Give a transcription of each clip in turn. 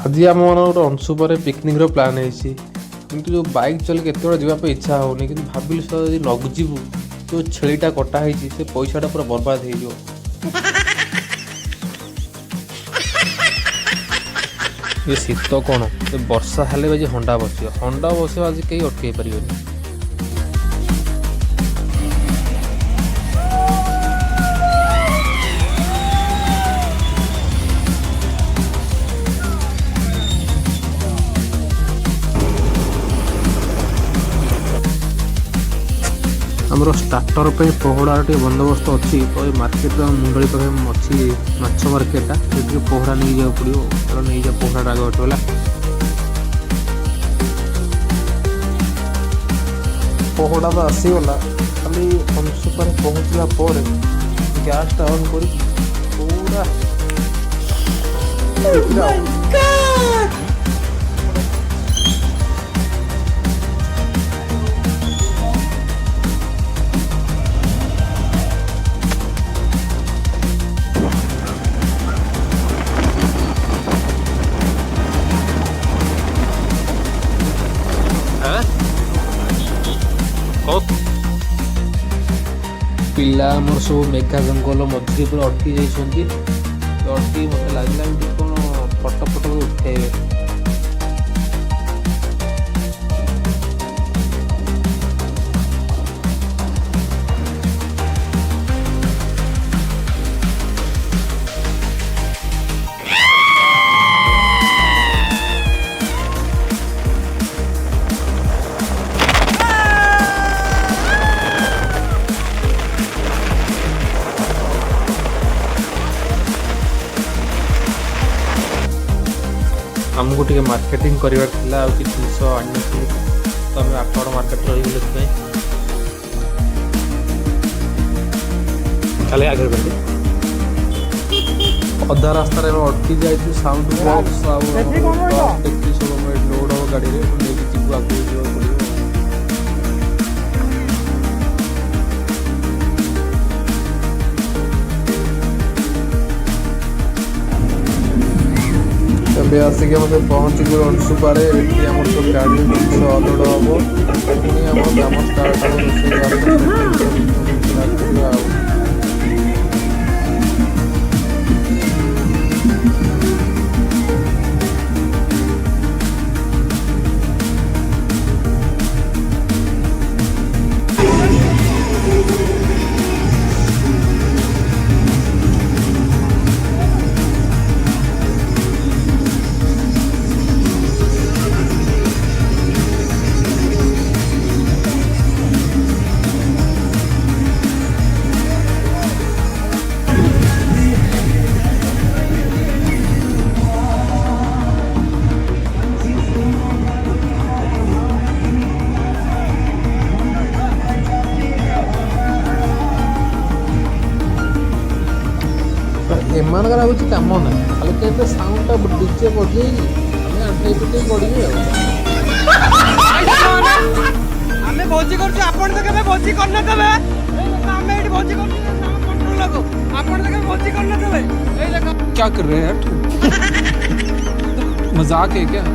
आज आम मन गोटे अंशुपर पिकनिक प्लान है किंतु जो बाइक चल केत जावाई इच्छा होनी कि भाविल यदि नगुजु जो छेलीटा कटाई से पैसाटा पूरा बर्बाद हो ये शीत कौन वर्षा हेले हंडा बस आज कहीं अटकई पारे। आमर स्टार्टर पे पहड़ा टे बंदोबस्त अच्छी तो ये मार्केट मुंडली पाखे अच्छी माछ मार्केटा से पहड़ा नहीं जाओ पड़ो चलो नहीं जा पहड़ा आगे उठेगा पहड़ा तो आसीगला खाली अंशुपर पहुँचला गैसटा ऑन कर पूरा पिला मोर सब मेघा जंगल मझे पूरा अटकी जाइए अटकी मत लगे कौन फटो फटो उठेबे। आमको टे मार्केटिंग करार कि जिनस आनी तो आम आठगड़ मार्केट रही खाली आगे अधा रास्त अटकी जाए साउंड बॉक्स सब लोड हम गाड़ी जीव आगे जावाक पड़ो। आसिक पहुँच गए अंशुपारे आम सब गाड़ी जिन अलोड हम पुणी आम काम स्टार्ट रोषेई एमान हूँ कम ना खाली कहते साउंडटा डीजे बजे आठे पिटे पड़े आमे भोजी करछु आपण तो केबे भोजी करना तबे आमे एठी भोजी करछु साउंड कंट्रोल लगो आपण तो केबे भोजी करना तबे ए देखो क्या कर रहे हैं यार मजाक है क्या।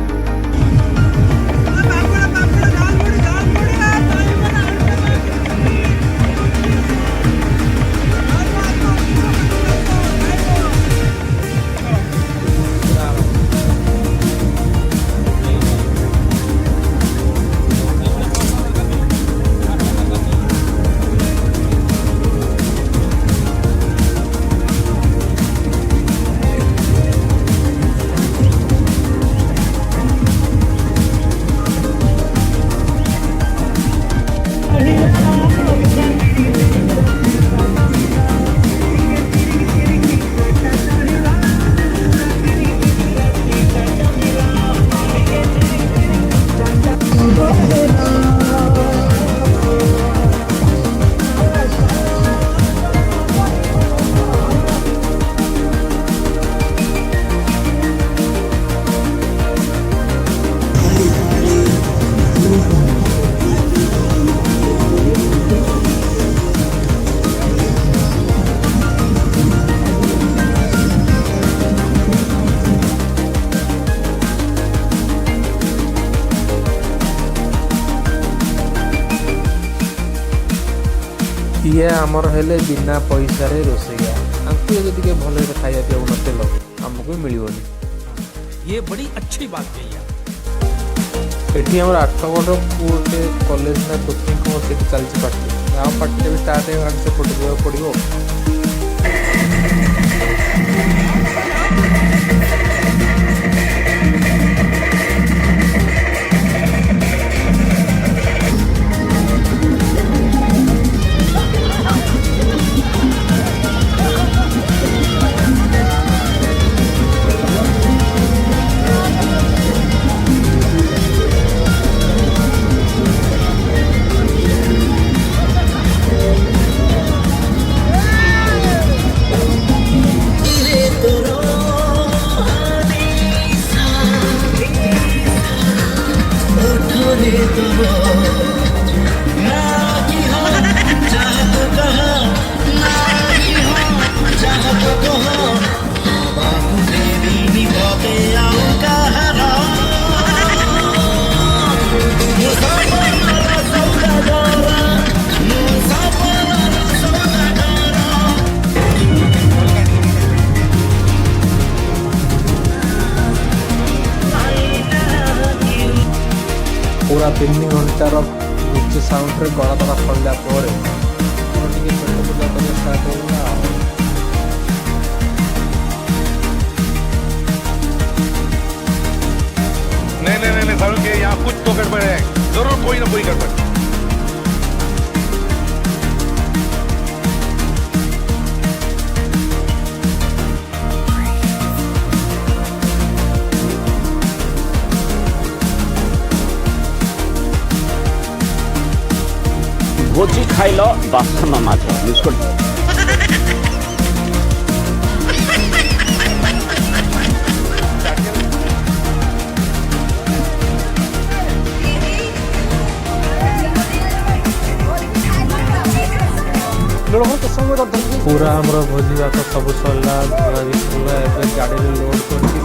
ଇଏ ଆମର ହେଲେ ବିନା ପଇସାରେ ରୋଷେଇଆ। ତାଙ୍କୁ ଯଦି ଟିକେ ଭଲରେ ଖାଇବା ପିଇବାକୁ ନଦେଲ ଆମକୁ ବି ମିଳିବନି। ये बड़ी अच्छी बात कही आप। ଏଠି ଆମର ଆଠଗଡ଼ ଗୋଟେ କଲେଜ ନା କୋଚିଂ କ'ଣ ସେଠି ଚାଲିଛି ପାର୍ଟି। ଆଉ ପାର୍ଟିଟା ବି ଷ୍ଟାର୍ଟ ହେଇଗଲାଣି, ସେପଟେ ଯିବାକୁ ପଡ଼ିବ। पूरा 3 घंटार डीजे साउंड रे गला तला सरिला ପରେ ଟିକେ ପେଟ ପୂଜା କରିବା ଷ୍ଟାର୍ଟ ହେଇଗଲା। नहीं सारू के यहाँ कुछ तो गड़बड़ है, जरूर कोई ना कोई गड़बड़। भोजी खाइल बासन माछ बिस्कुट पूरा हमर भोजी भात सब सरला, पूरा भी सरला। एबे गाड़ी रे लोड करके